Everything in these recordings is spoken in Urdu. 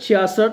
66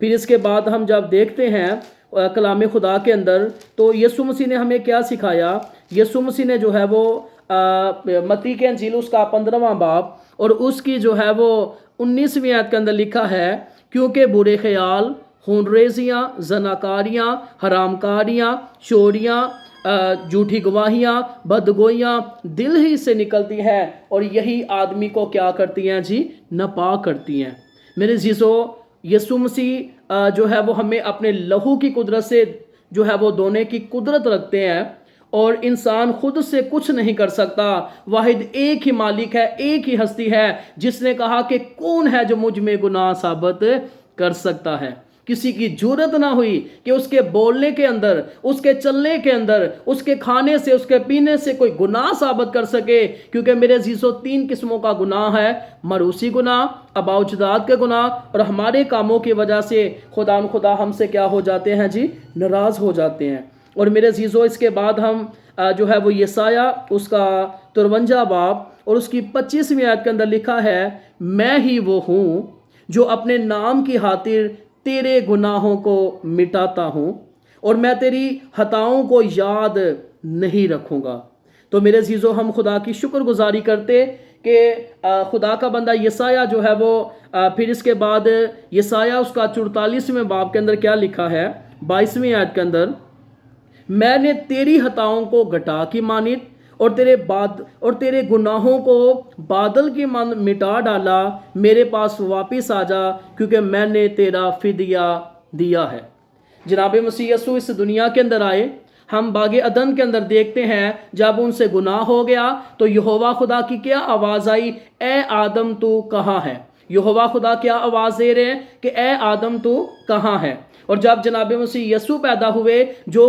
پھر اس کے بعد ہم جب دیکھتے ہیں کلام خدا کے اندر تو یسوع مسیح نے ہمیں کیا سکھایا. یسوع مسیح نے جو ہے وہ متی کے انجیل اس کا 15واں باب اور اس کی جو ہے وہ 19ویں آیت کے اندر لکھا ہے کیونکہ برے خیال، خون ریزیاں، زناکاریاں، حرام کاریاں، چوریاں، جھوٹی گواہیاں، بدگوئیاں دل ہی سے نکلتی ہیں اور یہی آدمی کو کیا کرتی ہیں جی؟ ناپاک کرتی ہیں. میرے عزیزو، یسوع مسیح جو ہے وہ ہمیں اپنے لہو کی قدرت سے جو ہے وہ دھونے کی قدرت رکھتے ہیں اور انسان خود سے کچھ نہیں کر سکتا. واحد ایک ہی مالک ہے، ایک ہی ہستی ہے جس نے کہا کہ کون ہے جو مجھ میں گناہ ثابت کر سکتا ہے. کسی کی جرت نہ ہوئی کہ اس کے بولنے کے اندر، اس کے چلنے کے اندر، اس کے کھانے سے، اس کے پینے سے کوئی گناہ ثابت کر سکے. کیونکہ میرے عزیزو 3 قسموں کا گناہ ہے: مروثی گناہ، آباء و اجداد کے گناہ، اور ہمارے کاموں کی وجہ سے خدا ہم سے کیا ہو جاتے ہیں جی؟ ناراض ہو جاتے ہیں. اور میرے عزیزو اس کے بعد ہم جو ہے وہ یسایہ اس کا 53 باب اور اس کی 25ویں آیت کے اندر لکھا ہے میں ہی وہ ہوں جو اپنے نام کی خاطر تیرے گناہوں کو مٹاتا ہوں اور میں تیری خطاؤں کو یاد نہیں رکھوں گا. تو میرے عزیزو ہم خدا کی شکر گزاری کرتے کہ خدا کا بندہ یسایہ جو ہے وہ پھر اس کے بعد یسایہ اس کا 44ویں باب کے اندر کیا لکھا ہے 22ویں آیت کے اندر میں نے تیری خطاؤں کو گٹا کی مانند اور تیرے گناہوں کو بادل کی مانند مٹا ڈالا. میرے پاس واپس آ جا کیونکہ میں نے تیرا فدیہ دیا ہے. جناب مسیح یسوع اس دنیا کے اندر آئے. ہم باغ عدن کے اندر دیکھتے ہیں جب ان سے گناہ ہو گیا تو یہوہ خدا کی کیا آواز آئی؟ اے آدم تو کہاں ہے؟ یہوہ خدا کیا آواز دے رہے ہیں کہ اے آدم تو کہاں ہے؟ اور جب جناب مسیح یسوع پیدا ہوئے جو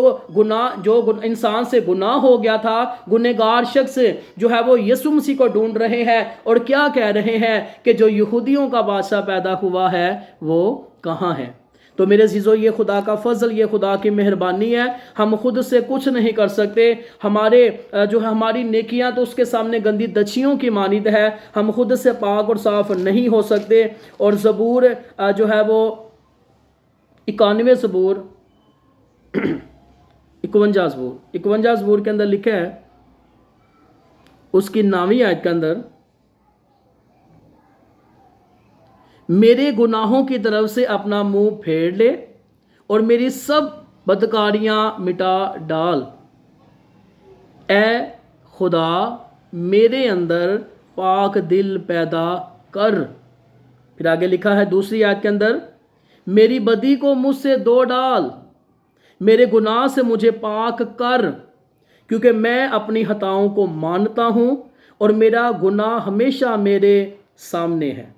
انسان سے گناہ ہو گیا تھا، گنہگار شخص جو ہے وہ یسوع مسیح کو ڈھونڈ رہے ہیں اور کیا کہہ رہے ہیں کہ جو یہودیوں کا بادشاہ پیدا ہوا ہے وہ کہاں ہے؟ تو میرے عزیزو یہ خدا کا فضل، یہ خدا کی مہربانی ہے. ہم خود سے کچھ نہیں کر سکتے. ہماری نیکیاں تو اس کے سامنے گندی دچیوں کی مانند ہے. ہم خود سے پاک اور صاف نہیں ہو سکتے. اور زبور جو ہے وہ 91 زبور 51 زبور کے اندر لکھا ہے اس کی 9ویں آیت کے اندر میرے گناہوں کی طرف سے اپنا منہ پھیر لے اور میری سب بدکاریاں مٹا ڈال. اے خدا میرے اندر پاک دل پیدا کر. پھر آگے لکھا ہے دوسری آیت کے اندر میری بدی کو مجھ سے دھو ڈال، میرے گناہ سے مجھے پاک کر، کیونکہ میں اپنی خطاؤں کو مانتا ہوں اور میرا گناہ ہمیشہ میرے سامنے ہے.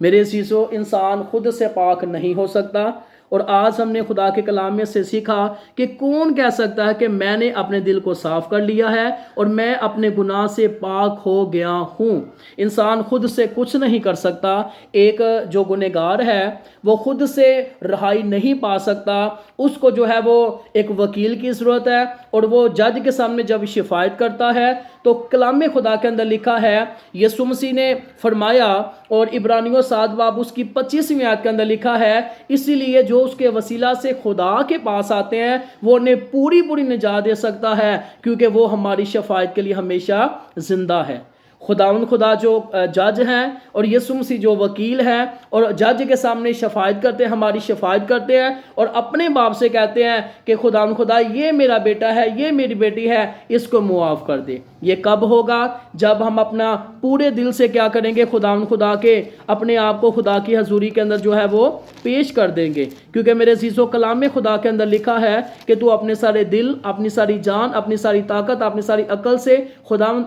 میرے عزیزو انسان خود سے پاک نہیں ہو سکتا. اور آج ہم نے خدا کے کلام میں سے سیکھا کہ کون کہہ سکتا ہے کہ میں نے اپنے دل کو صاف کر لیا ہے اور میں اپنے گناہ سے پاک ہو گیا ہوں. انسان خود سے کچھ نہیں کر سکتا. ایک جو گنہگار ہے وہ خود سے رہائی نہیں پا سکتا. اس کو جو ہے وہ ایک وکیل کی ضرورت ہے اور وہ جج کے سامنے جب شفایت کرتا ہے تو کلام خدا کے اندر لکھا ہے یسوع مسیح نے فرمایا اور عبرانیوں 7 باب اس کی 25ویں آیت کے اندر لکھا ہے اسی لیے جو اس کے وسیلہ سے خدا کے پاس آتے ہیں وہ انہیں پوری نجات دے سکتا ہے کیونکہ وہ ہماری شفاعت کے لیے ہمیشہ زندہ ہے. خدا جو جج ہیں اور یسوع مسیح جو وکیل ہیں اور جج کے سامنے شفاعت کرتے ہیں، ہماری شفاعت کرتے ہیں اور اپنے باپ سے کہتے ہیں کہ خدا یہ میرا بیٹا ہے، یہ میری بیٹی ہے، اس کو معاف کر دے. یہ کب ہوگا؟ جب ہم اپنا پورے دل سے کیا کریں گے؟ خدا کے اپنے آپ کو خدا کی حضوری کے اندر جو ہے وہ پیش کر دیں گے. کیونکہ میرے عزیزو کلام خدا کے اندر لکھا ہے کہ تو اپنے سارے دل، اپنی ساری جان، اپنی ساری طاقت، اپنی ساری عقل سے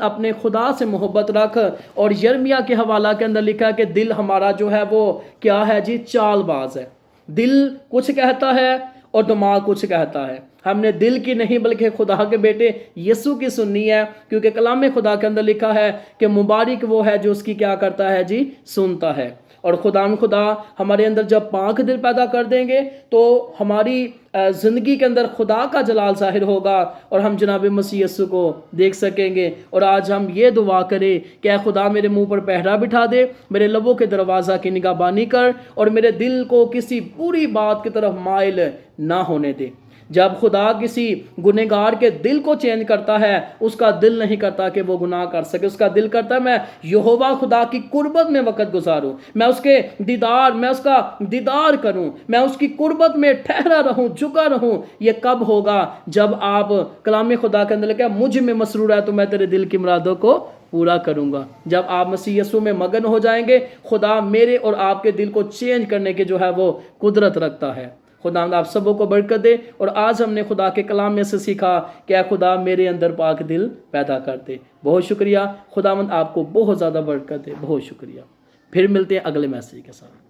اپنے خدا سے محبت رکھ. اور یرمیہ کے حوالہ کے اندر لکھا ہے کہ دل ہمارا جو ہے وہ کیا ہے جی؟ چال باز ہے. دل کچھ کہتا ہے اور دماغ کچھ کہتا ہے. ہم نے دل کی نہیں بلکہ خدا کے بیٹے یسوع کی سننی ہے، کیونکہ کلام خدا کے اندر لکھا ہے کہ مبارک وہ ہے جو اس کی کیا کرتا ہے جی، سنتا ہے۔ اور خدا ہمارے اندر جب پاک دل پیدا کر دیں گے تو ہماری زندگی کے اندر خدا کا جلال ظاہر ہوگا اور ہم جناب مسیح یسوع کو دیکھ سکیں گے۔ اور آج ہم یہ دعا کریں کہ اے خدا میرے منہ پر پہرا بٹھا دے، میرے لبوں کے دروازہ کی نگہبانی کر اور میرے دل کو کسی بری بات کی طرف مائل نہ ہونے دے۔ جب خدا کسی گنہگار کے دل کو چینج کرتا ہے، اس کا دل نہیں کرتا کہ وہ گناہ کر سکے، اس کا دل کرتا ہے میں یہوہ خدا کی قربت میں وقت گزاروں، میں اس کا دیدار کروں، میں اس کی قربت میں ٹھہرا رہوں، جھکا رہوں۔ یہ کب ہوگا؟ جب آپ کلام خدا کے اندر لکھا ہے مجھ میں مسرور ہے تو میں تیرے دل کی مرادوں کو پورا کروں گا۔ جب آپ مسیح یسوع میں مگن ہو جائیں گے، خدا میرے اور آپ کے دل کو چینج کرنے کے جو ہے وہ قدرت رکھتا ہے۔ خدا آپ سبوں کو برکت دے۔ اور آج ہم نے خدا کے کلام میں سے سیکھا کہ اے خدا میرے اندر پاک دل پیدا کر دے۔ بہت شکریہ، خداوند آپ کو بہت زیادہ برکت دے، بہت شکریہ۔ پھر ملتے ہیں اگلے میسیج کے ساتھ۔